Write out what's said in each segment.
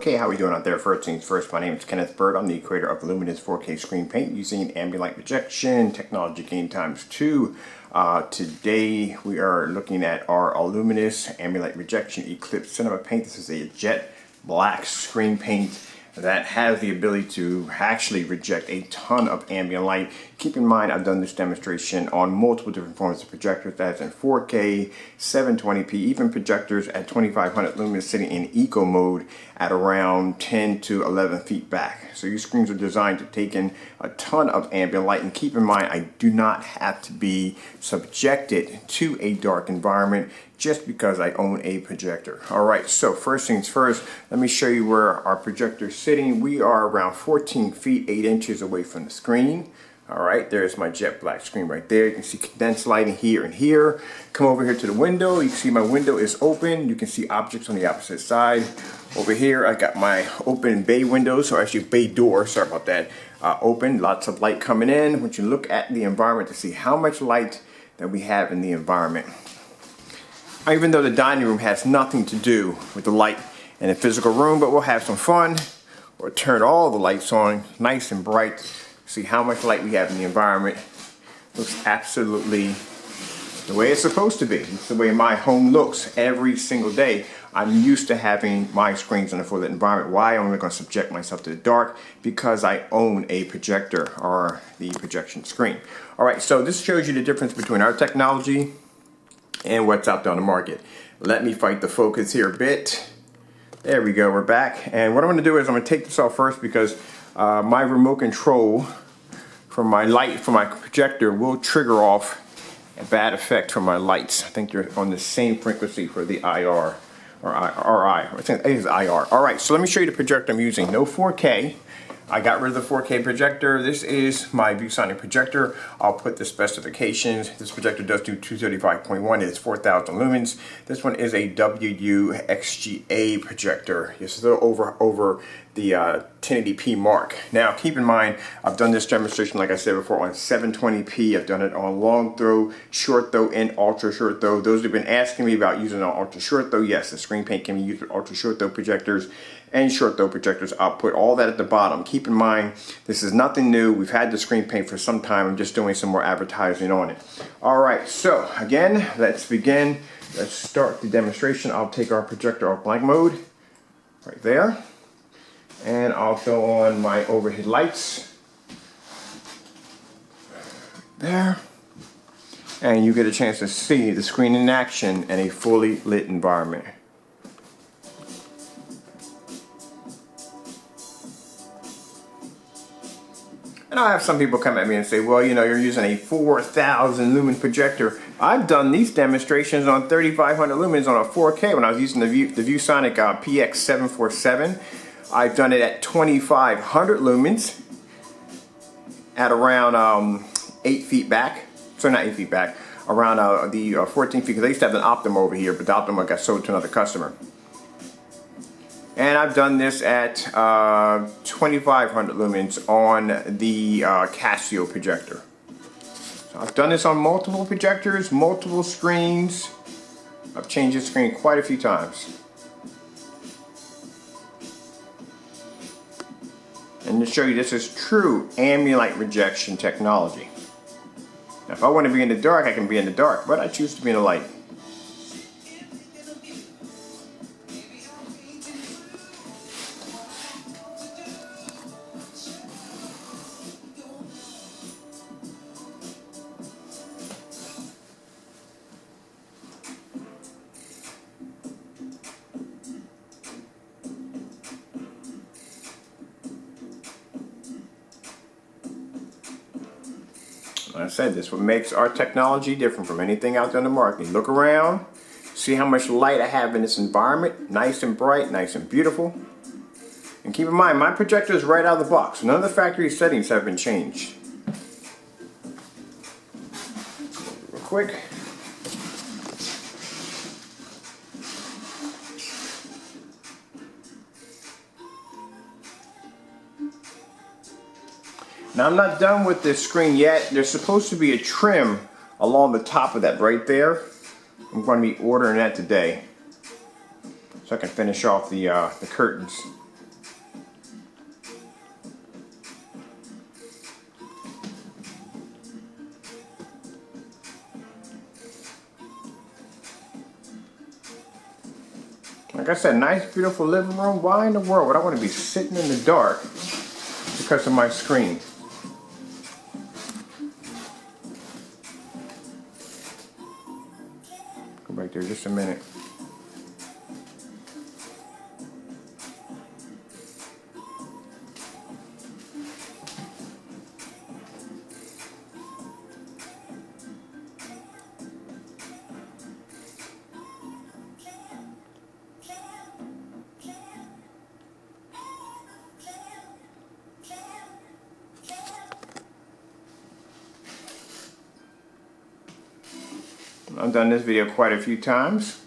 Okay, how are we doing out there? First things first, my name is Kenneth Bird. I'm the creator of LUMINOUS 4K screen paint using ambient light projection, technology gain ×2. Today we are looking at our LUMINOUS ambient light projection ECLIPSE cinema paint. This is a jet black screen paint that has the ability to actually reject a ton of ambient light. Keep in mind, I've done this demonstration on multiple different forms of projectors, that's in 4K, 720p, even projectors at 2500 lumens sitting in eco mode at around 10 to 11 feet back. So these screens are designed to take in a ton of ambient light, and keep in mind, I do not have to be subjected to a dark environment just because I own a projector. Alright, so first things first, let me show you where our projector is sitting. We are around 14 feet 8 inches away from the screen. Alright, there's my jet black screen right there. You can see condensed lighting here and here. Come over here to the window. You can see my window is open. You can see objects on the opposite side. Over here, I got my open bay windows, or actually bay door, sorry about that, open. Lots of light coming in. Once you look at the environment to see how much light that we have in the environment. Even though the dining room has nothing to do with the light in the physical room, but we'll have some fun. We'll turn all the lights on, nice and bright. See how much light we have in the environment. Looks absolutely the way it's supposed to be. It's the way my home looks every single day. I'm used to having my screens in a full lit environment. Why am I going to subject myself to the dark? Because I own a projector, or the projection screen. Alright, so this shows you the difference between our technology and what's out there on the market. Let me fight the focus here a bit. There we go, we're back. And what I'm going to do is I'm going to take this off first, because my remote control for my light, for my projector, will trigger off a bad effect from my lights. I think they're on the same frequency for the IR, or RI. I think it is IR. Alright, so let me show you the projector I'm using. No 4K. I got rid of the 4K projector. This is my ViewSonic projector. I'll put the specifications. This projector does do 235.1. It's 4,000 lumens. This one is a WU XGA projector. It's still over the 1080p mark. Now, keep in mind, I've done this demonstration, like I said before, on 720p. I've done it on long throw, short throw, and ultra short throw. Those who've been asking me about using it on ultra short throw, yes, the screen paint can be used with ultra short throw projectors and short throw projectors. I'll put all that at the bottom. Keep in mind, this is nothing new. We've had the screen paint for some time. I'm just doing some more advertising on it. Alright, so again, let's begin. Let's start the demonstration. I'll take our projector off blank mode, right there. And I'll throw on my overhead lights. There. And you get a chance to see the screen in action in a fully lit environment. And I'll have some people come at me and say, well, you know, you're using a 4,000 lumen projector. I've done these demonstrations on 3,500 lumens on a 4K when I was using the ViewSonic PX704. I've done it at 2,500 lumens at around 8 feet back. So not 8 feet back, around the 14 feet, because I used to have an Optima over here, but the Optima got sold to another customer. And I've done this at 2,500 lumens on the Casio projector. So I've done this on multiple projectors, multiple screens. I've changed the screen quite a few times. And to show you, this is true ambient light rejection technology. Now, if I want to be in the dark, I can be in the dark, but I choose to be in the light. Like I said, this is what makes our technology different from anything out there in the market. Look around, see how much light I have in this environment. Nice and bright, nice and beautiful. And keep in mind, my projector is right out of the box. None of the factory settings have been changed. Real quick. Now, I'm not done with this screen yet. There's supposed to be a trim along the top of that right there. I'm going to be ordering that today, so I can finish off the curtains. Like I said, nice, beautiful living room. Why in the world would I want to be sitting in the dark because of my screen? Go back there just a minute. I've done this video quite a few times.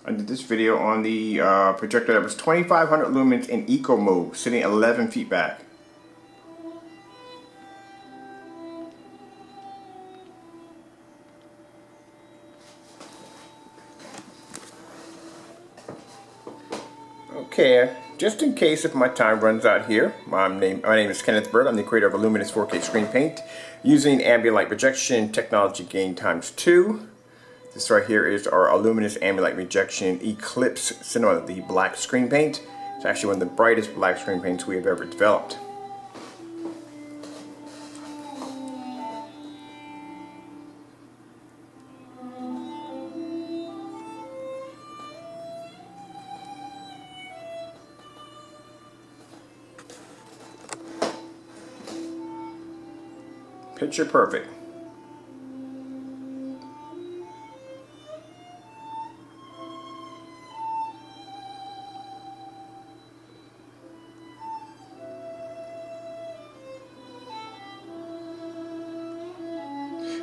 I did this video on the projector that was 2500 lumens in eco mode, sitting 11 feet back. Okay, just in case if my time runs out here, my name is Kenneth Bird. I'm the creator of a LUMINOUS 4K screen paint using ambient light projection technology gain ×2. This right here is our LUMINOUS ambient light rejection ECLIPSE cinema, the black screen paint. It's actually one of the brightest black screen paints we have ever developed. Picture perfect.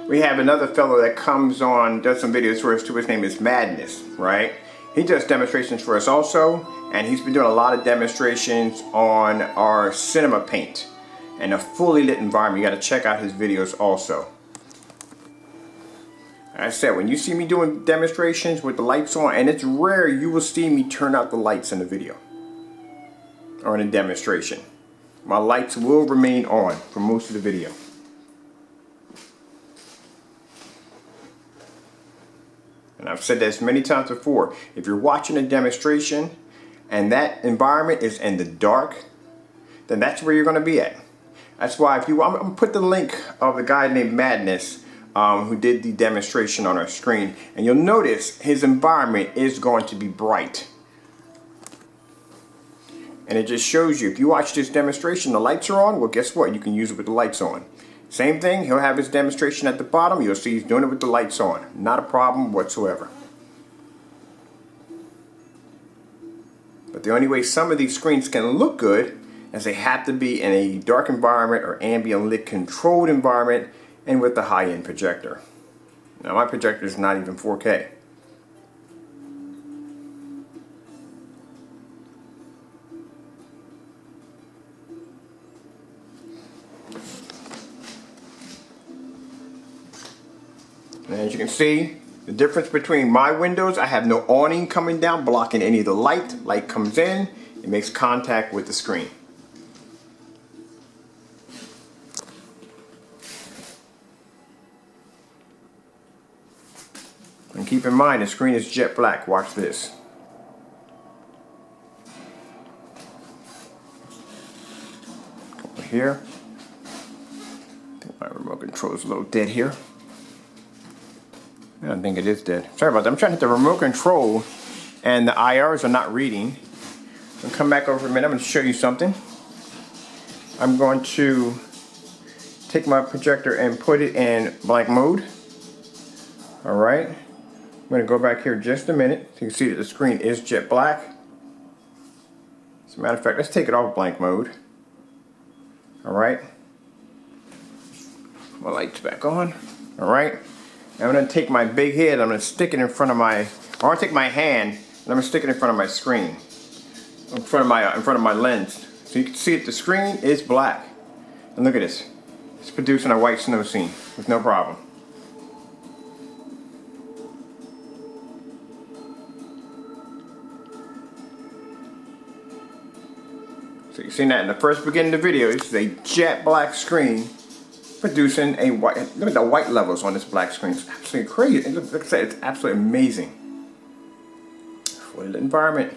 We have another fellow that comes on, does some videos for us too. His name is Madness, right? He does demonstrations for us also, and he's been doing a lot of demonstrations on our cinema paint and a fully lit environment. You got to check out his videos also. Like I said, when you see me doing demonstrations with the lights on, and it's rare you will see me turn out the lights in the video or in a demonstration. My lights will remain on for most of the video. And I've said this many times before, if you're watching a demonstration and that environment is in the dark, then that's where you're going to be at. That's why I'm going to put the link of the guy named Madness who did the demonstration on our screen, and you'll notice his environment is going to be bright. And it just shows you, if you watch this demonstration, the lights are on, well guess what? You can use it with the lights on. Same thing, he'll have his demonstration at the bottom, you'll see he's doing it with the lights on. Not a problem whatsoever. But the only way some of these screens can look good is they have to be in a dark environment or ambient lit controlled environment and with the high-end projector. Now my projector is not even 4K. And as you can see, the difference between my windows, I have no awning coming down blocking any of the light. Light comes in, it makes contact with the screen. And keep in mind, the screen is jet black. Watch this. Over here. I think my remote control is a little dead here. I don't think it is dead. Sorry about that. I'm trying to hit the remote control and the IRs are not reading. I'll come back over a minute. I'm going to show you something. I'm going to take my projector and put it in blank mode. Alright. I'm going to go back here just a minute so you can see that the screen is jet black. As a matter of fact, let's take it off blank mode. Alright. My light's back on. Alright. I'm going to take my big head, I'm going to stick it in front of my, or I'm going to take my hand and I'm going to stick it in front of my screen. In front of my lens. So you can see that the screen is black. And look at this. It's producing a white snow scene with no problem. So you've seen that in the first beginning of the video. It's a jet black screen producing a white, look at the white levels on this black screen. It's absolutely crazy. And look, like I said, it's absolutely amazing. For the environment.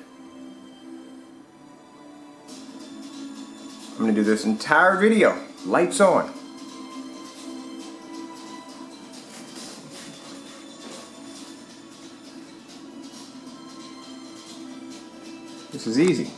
I'm going to do this entire video, lights on. This is easy.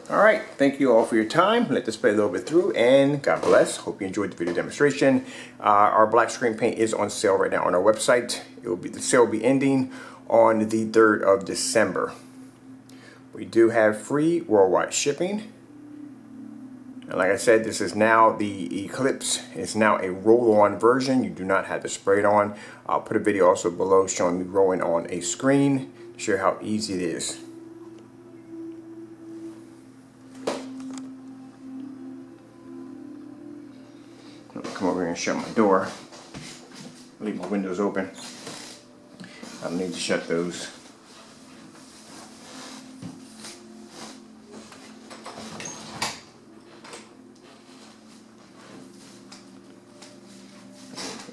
Alright, thank you all for your time. Let this play a little bit through, and God bless. Hope you enjoyed the video demonstration. Our black screen paint is on sale right now on our website. The sale will be ending on the 3rd of December. We do have free worldwide shipping. And like I said, this is now the ECLIPSE. It's now a roll-on version. You do not have to spray it on. I'll put a video also below showing me rolling on a screen to show how easy it is. Come over here and shut my door. Leave my windows open. I don't need to shut those.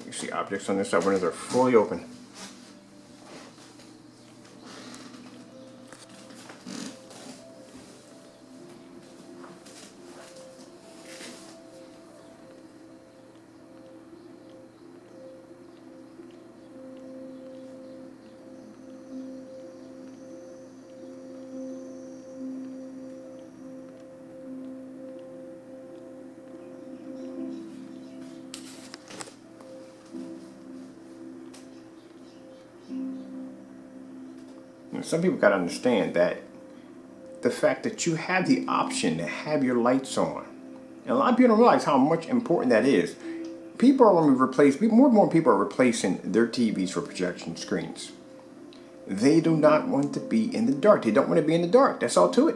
You see objects on this side, windows are fully open. Some people got to understand that the fact that you have the option to have your lights on, and a lot of people don't realize how much important that is. People are going to replace, more and more people are replacing their TVs for projection screens. They do not want to be in the dark. They don't want to be in the dark. That's all to it.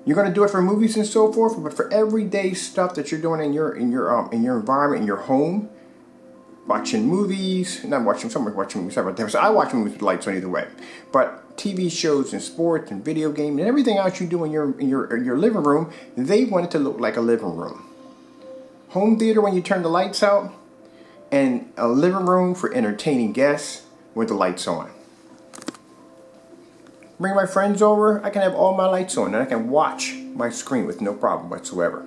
You're going to do it for movies and so forth, but for everyday stuff that you're doing in your environment, in your home, watching movies, not watching, someone watching movies, so I watch movies with lights on either way. But TV shows and sports and video games and everything else you do in your living room, they want it to look like a living room. Home theater when you turn the lights out, and a living room for entertaining guests with the lights on. Bring my friends over, I can have all my lights on and I can watch my screen with no problem whatsoever.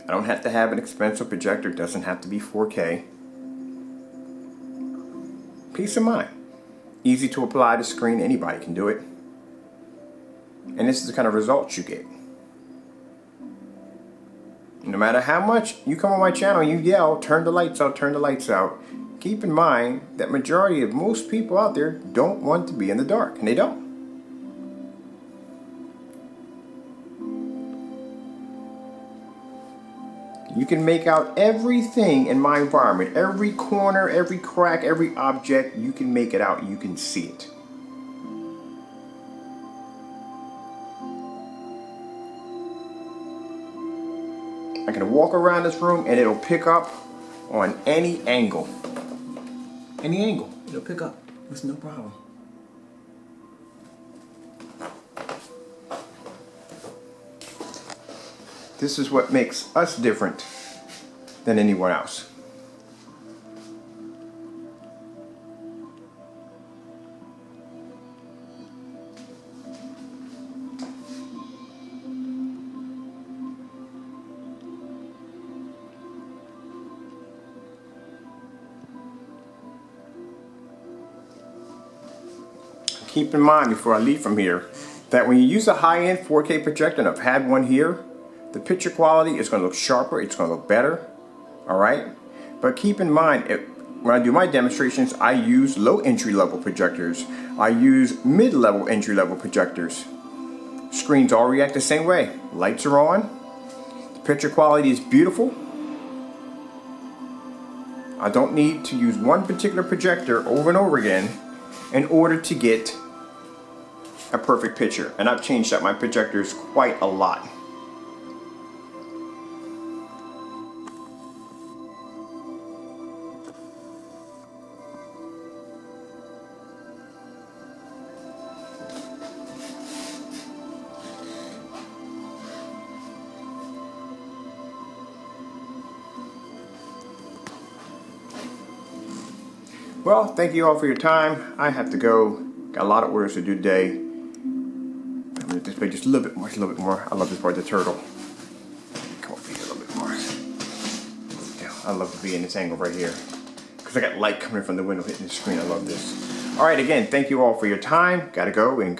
I don't have to have an expensive projector. It doesn't have to be 4K. Peace of mind. Easy to apply to screen. Anybody can do it. And this is the kind of results you get. No matter how much you come on my channel, you yell, turn the lights out, turn the lights out. Keep in mind that majority of most people out there don't want to be in the dark. And they don't. You can make out everything in my environment. Every corner, every crack, every object, you can make it out. You can see it. I can walk around this room and it'll pick up on any angle. Any angle, it'll pick up. It's no problem. This is what makes us different than anyone else. Keep in mind before I leave from here that when you use a high-end 4K projector, and I've had one here, the picture quality is going to look sharper, it's going to look better, alright? But keep in mind, when I do my demonstrations, I use low entry-level projectors. I use mid-level entry-level projectors. Screens all react the same way. Lights are on, the picture quality is beautiful. I don't need to use one particular projector over and over again in order to get a perfect picture. And I've changed up my projectors quite a lot. Well, thank you all for your time. I have to go. Got a lot of orders to do today. I'm going to display just a little bit more. Just a little bit more. I love this part of the turtle. Come over here a little bit more. Yeah, I love to be in this angle right here because I got light coming from the window hitting the screen. I love this. All right, again, thank you all for your time. Got to go and